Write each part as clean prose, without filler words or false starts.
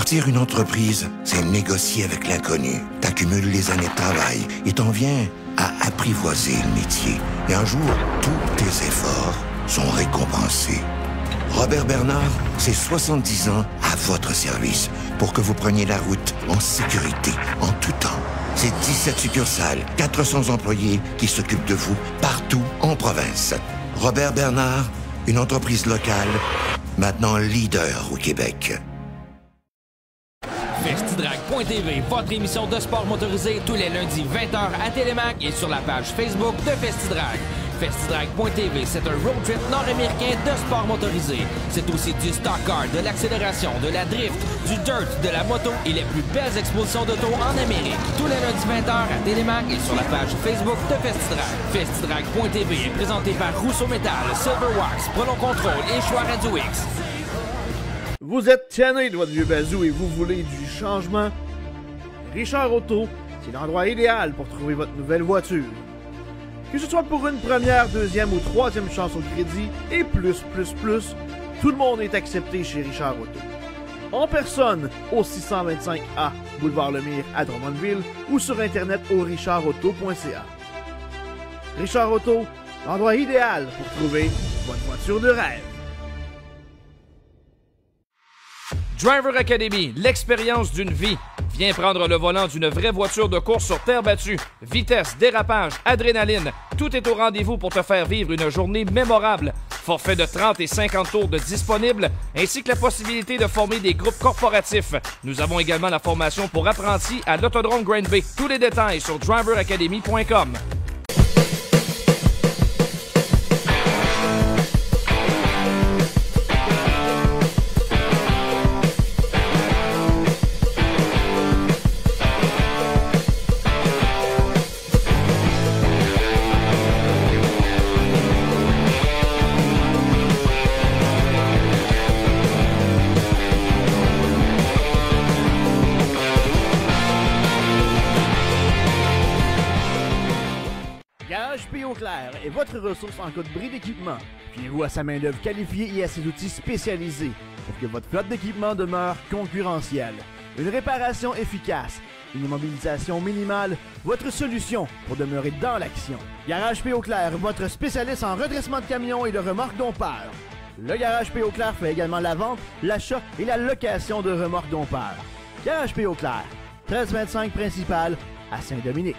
Partir une entreprise, c'est négocier avec l'inconnu. T'accumules les années de travail et t'en viens à apprivoiser le métier. Et un jour, tous tes efforts sont récompensés. Robert Bernard, c'est 70 ans à votre service pour que vous preniez la route en sécurité, en tout temps. C'est 17 succursales, 400 employés qui s'occupent de vous partout en province. Robert Bernard, une entreprise locale, maintenant leader au Québec. Festidrag.tv, votre émission de sport motorisé tous les lundis 20h à Télémac et sur la page Facebook de Festidrag. Festidrag.tv, c'est un road trip nord-américain de sport motorisé. C'est aussi du stock car, de l'accélération, de la drift, du dirt, de la moto et les plus belles expositions d'auto en Amérique. Tous les lundis 20h à Télémac et sur la page Facebook de Festidrag. Festidrag.tv est présenté par Rousseau Metal, Silverwax, Prolon Control et Choix Radio X. Vous êtes tanné de votre vieux bazou et vous voulez du changement? Richard Auto, c'est l'endroit idéal pour trouver votre nouvelle voiture. Que ce soit pour une première, deuxième ou troisième chance au crédit et plus, tout le monde est accepté chez Richard Auto. En personne au 625A Boulevard Lemire à Drummondville ou sur internet au richardauto.ca. Richard Auto, l'endroit idéal pour trouver votre voiture de rêve. Driver Academy, l'expérience d'une vie. Viens prendre le volant d'une vraie voiture de course sur terre battue. Vitesse, dérapage, adrénaline, tout est au rendez-vous pour te faire vivre une journée mémorable. Forfait de 30 et 50 tours de disponible, ainsi que la possibilité de former des groupes corporatifs. Nous avons également la formation pour apprentis à l'Autodrome Grand Bay. Tous les détails sur driveracademy.com. Est votre ressource en cas de bris d'équipement. Fiez-vous à sa main-d'œuvre qualifiée et à ses outils spécialisés pour que votre flotte d'équipement demeure concurrentielle. Une réparation efficace, une immobilisation minimale, votre solution pour demeurer dans l'action. Garage P. Auclair, votre spécialiste en redressement de camions et de remorques dompeurs. Le Garage P. Auclair fait également la vente, l'achat et la location de remorques dompeurs. Garage P. Auclair, 1325 principal à Saint-Dominique.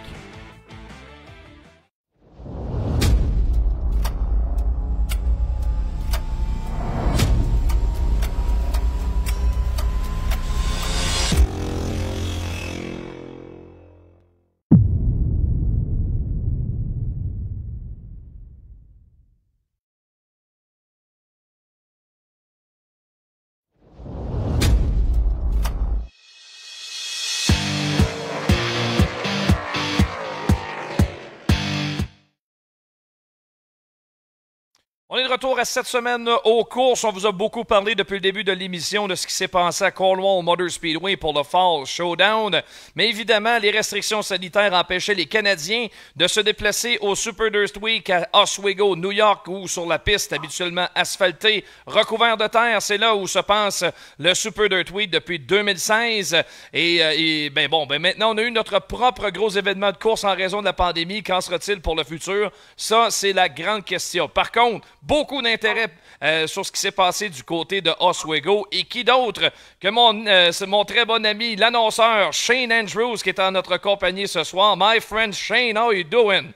On est de retour à cette semaine aux courses. On vous a beaucoup parlé depuis le début de l'émission de ce qui s'est passé à Cornwall Motor Speedway pour le Fall Showdown. Mais évidemment, les restrictions sanitaires empêchaient les Canadiens de se déplacer au Super Dirt Week à Oswego, New York, ou sur la piste habituellement asphaltée, recouverte de terre. C'est là où se passe le Super Dirt Week depuis 2016. Et maintenant, on a eu notre propre gros événement de course en raison de la pandémie. Qu'en sera-t-il pour le futur? Ça, c'est la grande question. Par contre, beaucoup d'intérêt sur ce qui s'est passé du côté de Oswego. Et qui d'autre que mon très bon ami, l'annonceur Shane Andrews, qui est en notre compagnie ce soir. My friend Shane, how are you doing?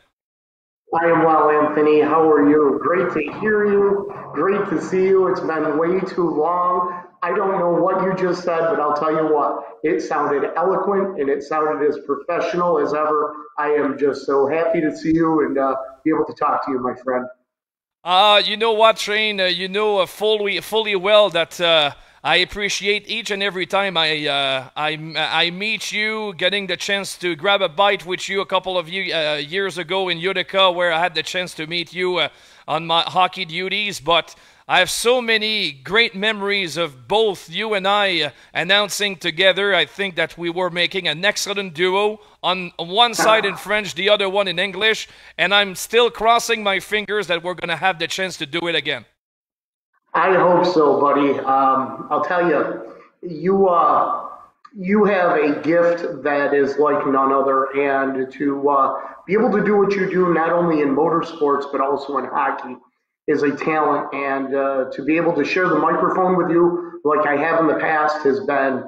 I am well, Anthony. How are you? Great to hear you. Great to see you. It's been way too long. I don't know what you just said, but I'll tell you what. It sounded eloquent and it sounded as professional as ever. I am just so happy to see you and be able to talk to you, my friend. You know what, Shane? You know fully well that I appreciate each and every time I meet you, getting the chance to grab a bite with you a couple of years ago in Utica, where I had the chance to meet you on my hockey duties. But I have so many great memories of both you and I announcing together. I think that we were making an excellent duo. On one side in French, the other one in English. And I'm still crossing my fingers that we're going to have the chance to do it again. I hope so, buddy. I'll tell you, you have a gift that is like none other, and to be able to do what you do, not only in motorsports but also in hockey, is a talent. And to be able to share the microphone with you, like I have in the past, has been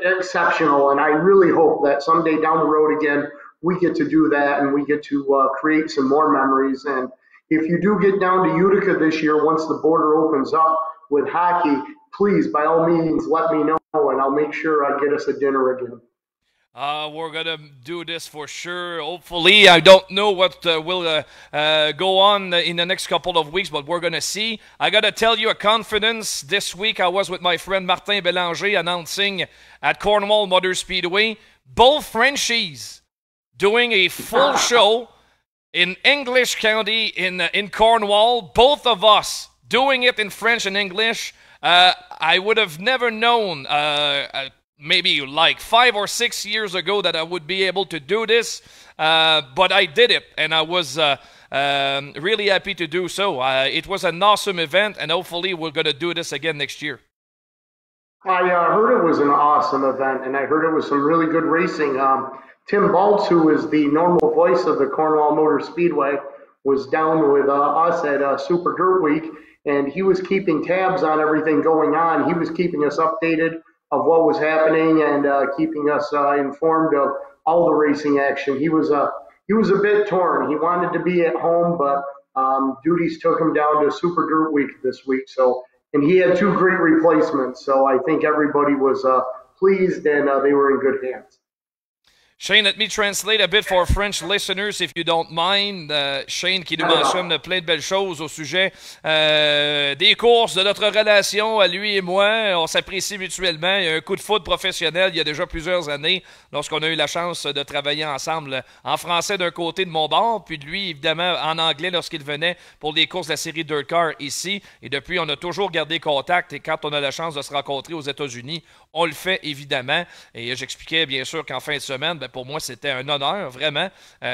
exceptional. And I really hope that someday down the road again, we get to do that and we get to create some more memories. And if you do get down to Utica this year, once the border opens up with hockey, please, by all means, let me know, and I'll make sure I get us a dinner again. We're going to do this for sure. Hopefully, I don't know what will go on in the next couple of weeks, but we're going to see. I got to tell you a confidence. This week, I was with my friend Martin Bélanger announcing at Cornwall Motor Speedway, both Frenchies doing a full show in English County in Cornwall. Both of us doing it in French and English. I would have never known maybe like 5 or 6 years ago that I would be able to do this, but I did it, and I was really happy to do so. It was an awesome event, and hopefully we're going to do this again next year. I heard it was an awesome event, and I heard it was some really good racing. Tim Baltz, who is the normal voice of the Cornwall Motor Speedway, was down with us at Super Dirt Week, and he was keeping tabs on everything going on. He was keeping us updated of what was happening and keeping us informed of all the racing action. He was a bit torn. He wanted to be at home, but duties took him down to Super Dirt Week this week. And he had 2 great replacements. So I think everybody was pleased, and they were in good hands. Shane, let me translate a bit for French listeners, if you don't mind. Shane qui nous mentionne plein de belles choses au sujet des courses, de notre relation à lui et moi. On s'apprécie mutuellement. Il y a un coup de foot professionnel il y a déjà plusieurs années, lorsqu'on a eu la chance de travailler ensemble en français d'un côté de mon bord, puis de lui, évidemment, en anglais lorsqu'il venait pour les courses de la série Dirt Car ici. Et depuis, on a toujours gardé contact. Et quand on a la chance de se rencontrer aux États-Unis, on le fait évidemment. Et j'expliquais bien sûr qu'en fin de semaine, pour moi, c'était un honneur, vraiment,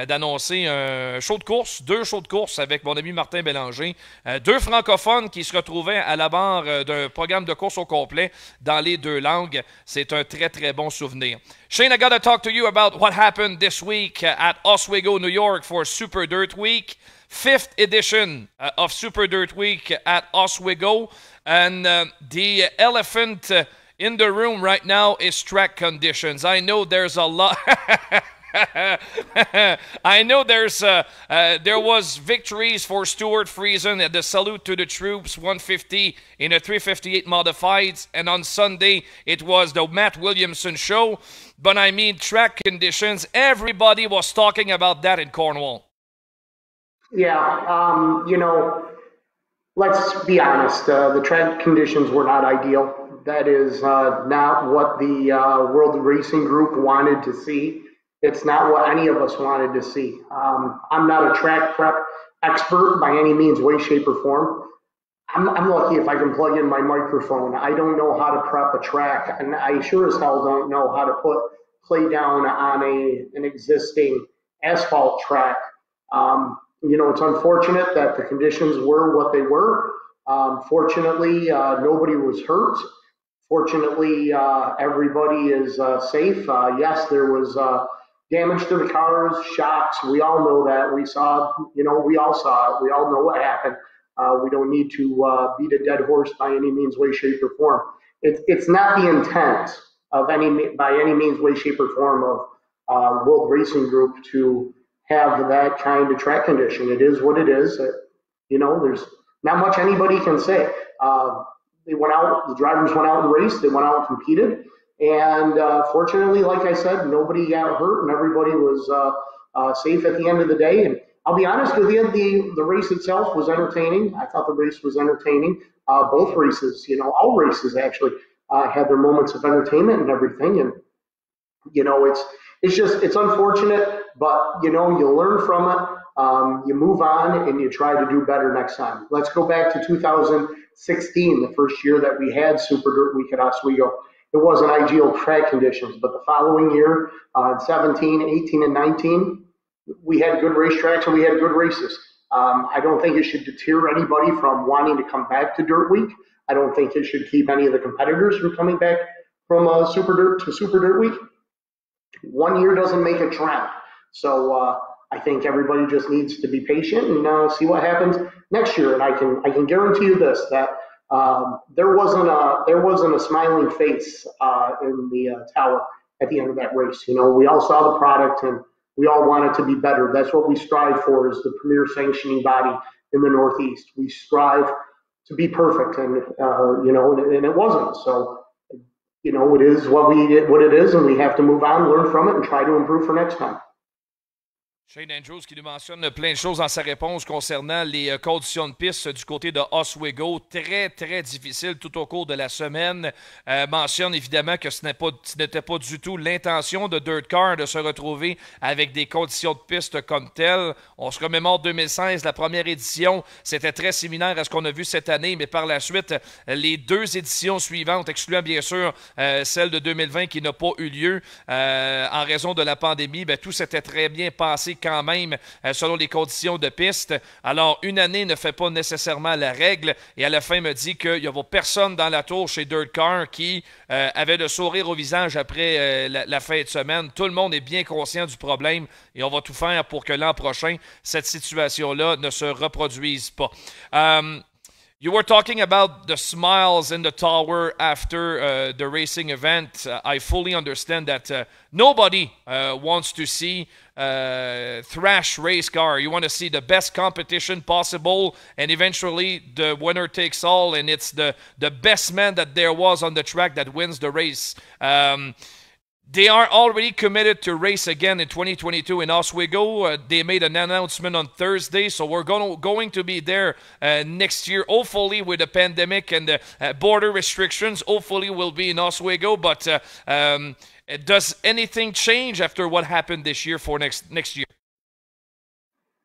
d'annoncer un show de course, 2 shows de course avec mon ami Martin Bélanger, 2 francophones qui se retrouvaient à la barre d'un programme de course au complet dans les 2 langues. C'est un très, très bon souvenir. Shane, I got to talk to you about what happened this week at Oswego, New York for Super Dirt Week. 5th edition of Super Dirt Week at Oswego. And the elephant in the room right now is track conditions. I know there's a lot. I know there was victories for Stuart Friesen at the Salute to the Troops 150 in a 358 modifieds, and on Sunday it was the Matt Williamson show. But I mean track conditions. Everybody was talking about that in Cornwall. Yeah, let's be honest. The track conditions were not ideal. That is not what the World Racing Group wanted to see. It's not what any of us wanted to see. I'm not a track prep expert by any means, way, shape, or form. I'm lucky if I can plug in my microphone. I don't know how to prep a track, and I sure as hell don't know how to put play down on an existing asphalt track. It's unfortunate that the conditions were what they were. Fortunately, nobody was hurt. Fortunately, everybody is safe. Yes, there was damage to the cars, shocks. We all know that. We saw, we all saw it. We all know what happened. We don't need to beat a dead horse by any means, way, shape, or form. It's not the intent of by any means, way, shape, or form of World Racing Group to have that kind of track condition. It is what it is. There's not much anybody can say. They went out, the drivers went out and raced, they went out and competed, and fortunately, like I said, nobody got hurt and everybody was safe at the end of the day. And I'll be honest with you, the race itself was entertaining. I thought the race was entertaining. Both races, all races actually had their moments of entertainment and everything. And it's unfortunate, but you learn from it. You move on and you try to do better next time. Let's go back to 2016, the first year that we had Super Dirt Week at Oswego. It wasn't ideal track conditions, but the following year, 17, 18, and 19, we had good racetracks and we had good races. I don't think it should deter anybody from wanting to come back to Dirt Week. I don't think it should keep any of the competitors from coming back from Super Dirt to Super Dirt Week. 1 year doesn't make a trend. So I think everybody just needs to be patient and see what happens next year. And I can guarantee you this, that there wasn't a smiling face in the tower at the end of that race. You know, we all saw the product and we all want it to be better. That's what we strive for as the premier sanctioning body in the Northeast. We strive to be perfect, and you know, and it wasn't. So, you know, it is what it is, and we have to move on, learn from it, and try to improve for next time. Shane Andrews qui nous mentionne plein de choses dans sa réponse concernant les conditions de piste du côté de Oswego. Très, très difficile tout au cours de la semaine. Mentionne évidemment que ce n'était pas du tout l'intention de Dirt Car de se retrouver avec des conditions de piste comme telles. On se remémore 2016, la première édition. C'était très similaire à ce qu'on a vu cette année, mais par la suite, les deux éditions suivantes, excluant bien sûr celle de 2020 qui n'a pas eu lieu en raison de la pandémie, ben, tout s'était très bien passé quand même selon les conditions de piste. Alors, une année ne fait pas nécessairement la règle et à la fin me dit qu'il n'y avait personne dans la tour chez Dirt Car qui avait le sourire au visage après la fin de semaine. Tout le monde est bien conscient du problème et on va tout faire pour que l'an prochain, cette situation-là ne se reproduise pas. You were talking about the smiles in the tower after the racing event. I fully understand that nobody wants to see thrash race car. You want to see the best competition possible, and eventually the winner takes all, and it's the best man that there was on the track that wins the race. They are already committed to race again in 2022 in Oswego. They made an announcement on Thursday, so we're going to be there next year. Hopefully, with the pandemic and the border restrictions, hopefully we'll be in Oswego. But does anything change after what happened this year for next year?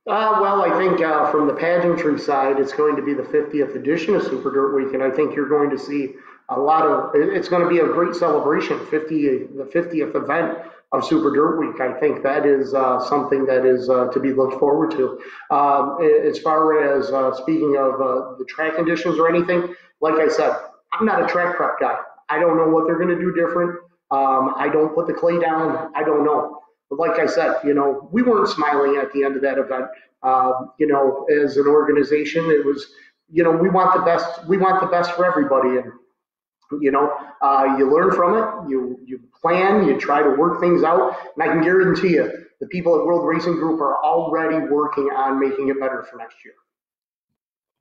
Well, I think from the pageantry side, it's going to be the 50th edition of Super Dirt Week, and I think you're going to see it's going to be a great celebration, the 50th event of Super Dirt Week. I think that is something that is to be looked forward to. As far as speaking of the track conditions or anything, like I said, I'm not a track prep guy. I don't know what they're going to do different. I don't put the clay down. I don't know. But like I said, you know, we weren't smiling at the end of that event. You know, as an organization, it was, you know, we want the best. We want the best for everybody, and you know, you learn from it. You plan. You try to work things out, and I can guarantee you, the people at World Racing Group are already working on making it better for next year.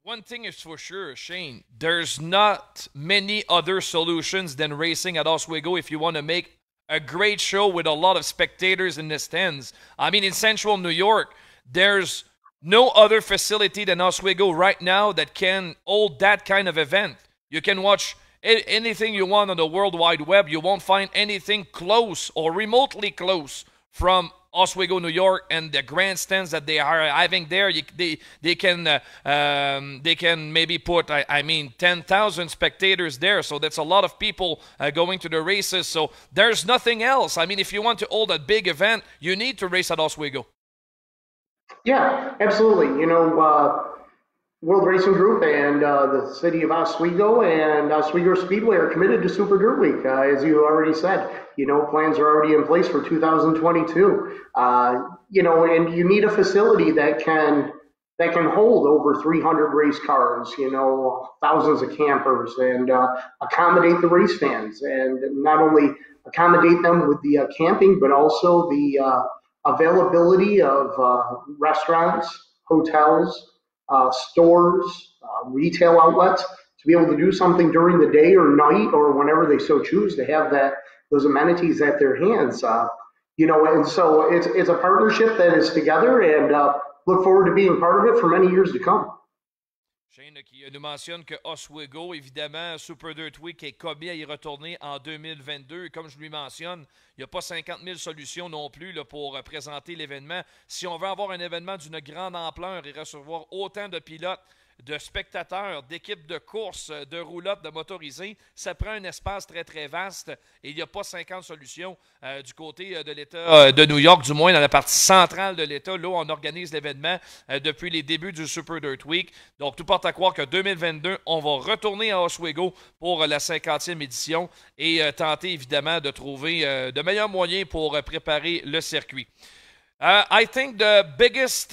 One thing is for sure, Shane, there's not many other solutions than racing at Oswego if you want to make a great show with a lot of spectators in the stands. I mean, in central New York, there's no other facility than Oswego right now that can hold that kind of event. You can watch anything you want on the World Wide Web. You won't find anything close or remotely close from Oswego, New York, and the grandstands that they are having there. They can maybe put, I mean, 10,000 spectators there. So that's a lot of people going to the races. So there's nothing else. I mean, if you want to hold a big event, you need to race at Oswego. Yeah, absolutely. You know, World Racing Group and the city of Oswego and Oswego Speedway are committed to Super Dirt Week, as you already said. You know, plans are already in place for 2022. You know, and you need a facility that can hold over 300 race cars. You know, thousands of campers, and accommodate the race fans, and not only accommodate them with the camping, but also the availability of restaurants, hotels, stores, retail outlets, to be able to do something during the day or night or whenever they so choose to have those amenities at their hands. You know, and so it's a partnership that is together, and look forward to being part of it for many years to come. Shane qui nous mentionne que Oswego, évidemment, Super Dirt Week est commis à y retourner en 2022. Et comme je lui mentionne, il n'y a pas 50 000 solutions non plus là, pour présenter l'événement. Si on veut avoir un événement d'une grande ampleur et recevoir autant de pilotes de spectateurs, d'équipes de course, de roulottes, de motorisés, ça prend un espace très, très vaste et il n'y a pas 50 solutions du côté de l'État de New York, du moins dans la partie centrale de l'État. Là, on organise l'événement depuis les débuts du Super Dirt Week. Donc, tout porte à croire que 2022, on va retourner à Oswego pour la 50e édition et tenter évidemment de trouver de meilleurs moyens pour préparer le circuit. I think the biggest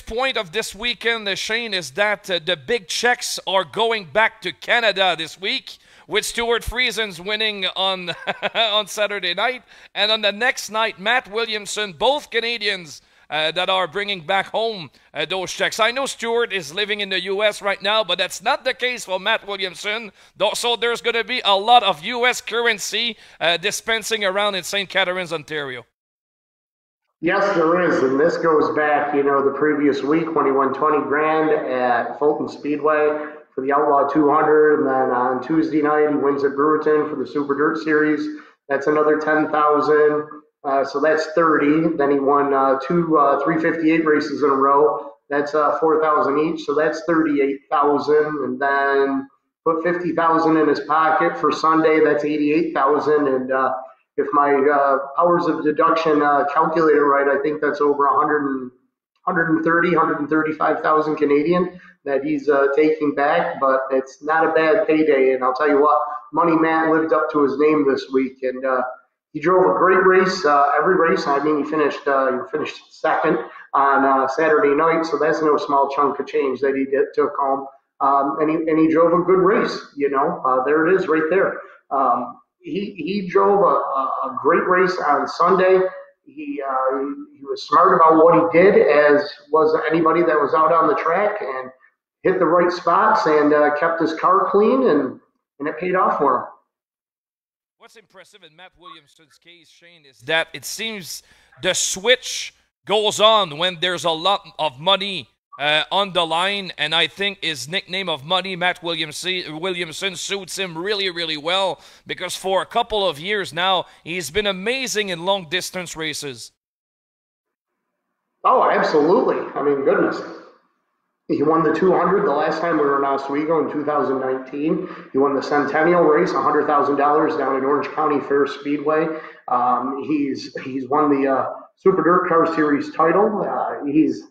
point of this weekend, Shane, is that the big checks are going back to Canada this week, with Stuart Friesen winning on on Saturday night, and on the next night, Matt Williamson, both Canadians that are bringing back home those checks. I know Stuart is living in the U.S. right now, but that's not the case for Matt Williamson. So there's going to be a lot of U.S. currency dispensing around in St. Catharines, Ontario. Yes, there is, and this goes back, the previous week when he won 20 grand at Fulton Speedway for the Outlaw 200, and then on Tuesday night he wins at Brewerton for the Super Dirt Series. That's another 10,000, so that's 30. Then he won two 358 races in a row. That's 4,000 each, so that's 38,000, and then put 50,000 in his pocket for Sunday. That's 88,000, and if my powers of deduction calculator right, I think that's over 135,000 Canadian that he's taking back, but it's not a bad payday. And I'll tell you what, Money Matt lived up to his name this week, and he drove a great race every race. I mean, he finished second on Saturday night, so that's no small chunk of change that he took home. And he drove a good race. There it is right there. He drove a great race on Sunday. He was smart about what he did, as was anybody that was out on the track, and hit the right spots and kept his car clean, and it paid off for him. What's impressive in Matt Williamson's case, Shane, is that it seems the switch goes on when there's a lot of money on the line, and I think his nickname of Money Matt Williamson suits him really, really well, because for a couple of years now, he's been amazing in long-distance races. Oh, absolutely. I mean, goodness. He won the 200 the last time we were in Oswego in 2019. He won the Centennial race, $100,000 down at Orange County Fair Speedway. He's won the Super Dirt Car Series title. He's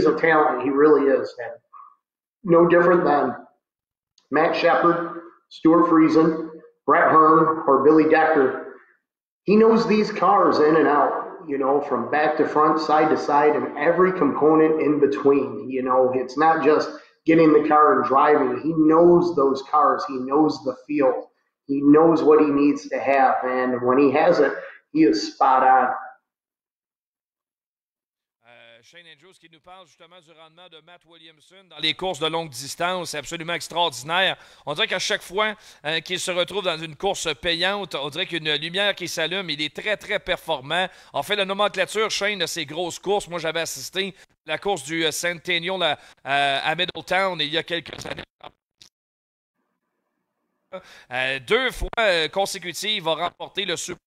a talent. He really is. And no different than Matt Shepard, Stuart Friesen, Brett Hearn, or Billy Decker. He knows these cars in and out, from back to front, side to side, and every component in between. It's not just getting the car and driving. He knows those cars. He knows the field. He knows what he needs to have. And when he has it, he is spot on. Shane Andrews qui nous parle justement du rendement de Matt Williamson dans les courses de longue distance. C'est absolument extraordinaire. On dirait qu'à chaque fois qu'il se retrouve dans une course payante, on dirait qu'une lumière qui s'allume. Il est très, très performant. En fait, la nomenclature, Shane, de ces grosses courses, moi, j'avais assisté à la course du Centennial à Middletown il y a quelques années. 2 fois consécutives, il va remporter le Super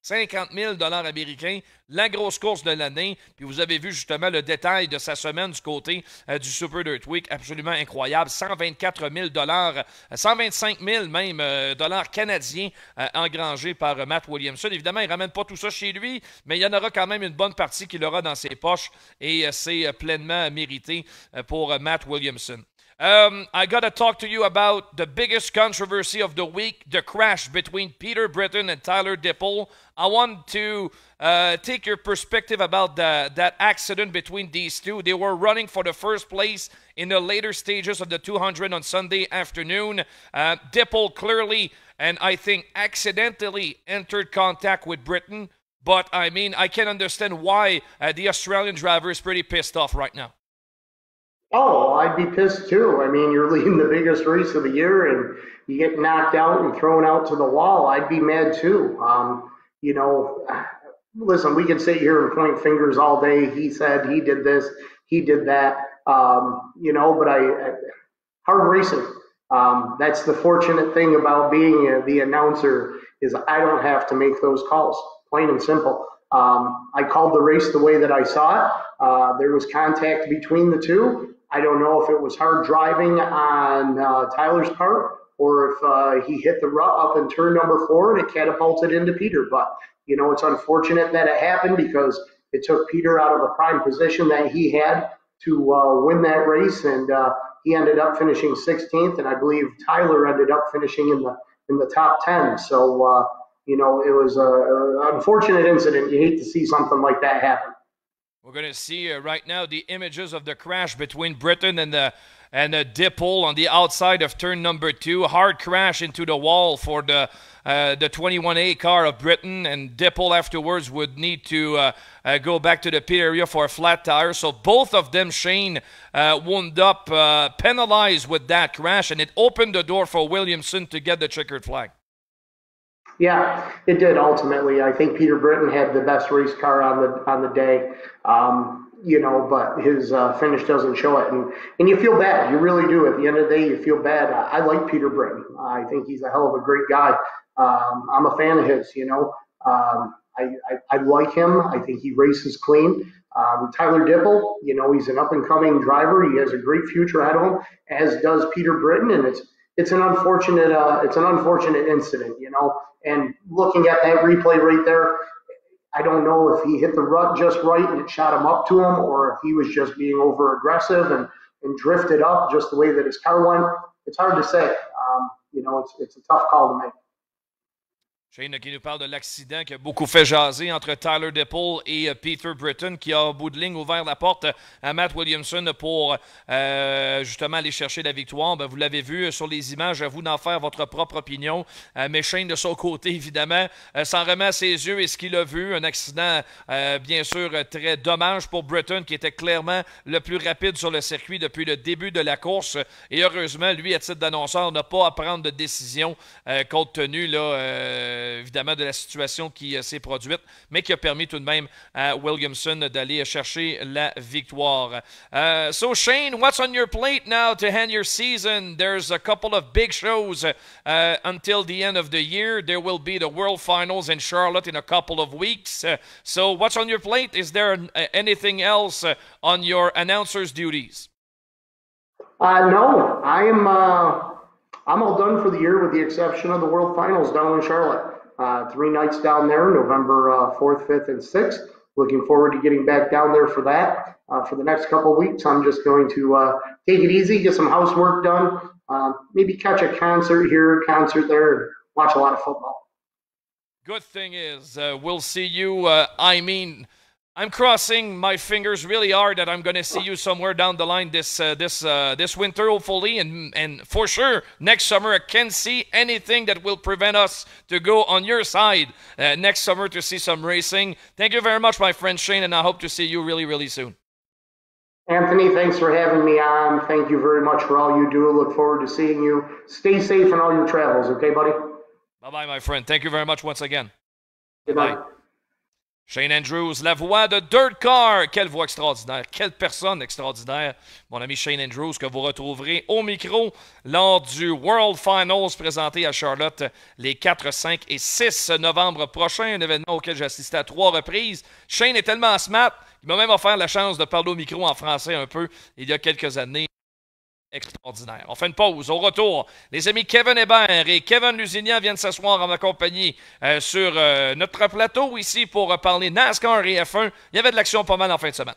50 000 $ américains, la grosse course de l'année. Puis vous avez vu justement le détail de sa semaine du côté du Super Dirt Week, absolument incroyable. 124 000 $, 125 000 même dollars canadiens engrangés par Matt Williamson. Évidemment, il ne ramène pas tout ça chez lui, mais il y en aura quand même une bonne partie qu'il aura dans ses poches et c'est pleinement mérité pour Matt Williamson. I got to talk to you about the biggest controversy of the week, the crash between Peter Britton and Tyler Dipple. I want to take your perspective about that accident between these two. They were running for the first place in the later stages of the 200 on Sunday afternoon. Dipple clearly, and I think accidentally, entered contact with Britton. But, I mean, I can understand why the Australian driver is pretty pissed off right now. Oh, I'd be pissed too. I mean, you're leading the biggest race of the year and you get knocked out and thrown out to the wall. I'd be mad too. Listen, we can sit here and point fingers all day. He said he did this, he did that, but hard racing. That's the fortunate thing about being the announcer is I don't have to make those calls, plain and simple. I called the race the way that I saw it. There was contact between the two. I don't know if it was hard driving on Tyler's part or if he hit the rut up in turn number 4 and it catapulted into Peter. But, you know, it's unfortunate that it happened because it took Peter out of a prime position that he had to win that race, and he ended up finishing 16th, and I believe Tyler ended up finishing in the top 10. So, you know, it was an unfortunate incident. You hate to see something like that happen. We're going to see right now the images of the crash between Britton and Dipple on the outside of turn number 2. Hard crash into the wall for the 21A car of Britton, and Dipple afterwards would need to go back to the pit area for a flat tire. So both of them, Shane, wound up penalized with that crash, and it opened the door for Williamson to get the checkered flag. Yeah, it did ultimately. I think Peter Britton had the best race car on the day, you know, but his finish doesn't show it. And you feel bad. You really do. At the end of the day, you feel bad. I like Peter Britton. I think he's a hell of a great guy. I'm a fan of his, you know. I like him. I think he races clean. Tyler Dipple, you know, he's an up-and-coming driver. He has a great future ahead of him, as does Peter Britton, and it's an unfortunate incident, you know. And looking at that replay right there, I don't know if he hit the rut just right and it shot him up to him, or if he was just being over aggressive and drifted up just the way that his car went. It's hard to say. You know, it's a tough call to make. Shane qui nous parle de l'accident qui a beaucoup fait jaser entre Tyler Dipple et Peter Britton, qui a, au bout de ligne, ouvert la porte à Matt Williamson pour justement aller chercher la victoire. Ben, vous l'avez vu sur les images, à vous d'en faire votre propre opinion. Mais Shane, de son côté, évidemment, s'en remet à ses yeux et ce qu'il a vu. Un accident, bien sûr, très dommage pour Britton, qui était clairement le plus rapide sur le circuit depuis le début de la course. Et heureusement, lui, à titre d'annonceur, n'a pas à prendre de décision compte tenu là, évidemment de la situation qui s'est produite, mais qui a permis tout de même à Williamson d'aller chercher la victoire. So Shane, what's on your plate now to end your season? There's a couple of big shows until the end of the year. There will be the World Finals in Charlotte in a couple of weeks. So what's on your plate? Is there anything else on your announcer's duties? No, I'm all done for the year with the exception of the World Finals down in Charlotte. 3 nights down there, November 4th, 5th, and 6th. Looking forward to getting back down there for that. For the next couple of weeks, I'm just going to take it easy, get some housework done, maybe catch a concert here, concert there, and watch a lot of football. Good thing is, we'll see you, I'm crossing my fingers really hard that I'm going to see you somewhere down the line this winter, hopefully, and for sure next summer. I can't see anything that will prevent us to go on your side next summer to see some racing. Thank you very much, my friend Shane, and I hope to see you really, really soon. Anthony, thanks for having me on. Thank you very much for all you do. Look forward to seeing you. Stay safe in all your travels, okay, buddy? Bye-bye, my friend. Thank you very much once again. Goodbye. Bye. Shane Andrews, la voix de Dirt Car. Quelle voix extraordinaire. Quelle personne extraordinaire. Mon ami Shane Andrews, que vous retrouverez au micro lors du World Finals présenté à Charlotte les 4, 5 et 6 novembre prochains. Un événement auquel j'ai assisté à 3 reprises. Shane est tellement smart qu'il m'a même offert la chance de parler au micro en français un peu il y a quelques années. Extraordinaire. On fait une pause. Au retour, les amis Kevin Hébert et Kevin Lusignan viennent s'asseoir en ma compagnie sur notre plateau ici pour parler NASCAR et F1. Il y avait de l'action pas mal en fin de semaine.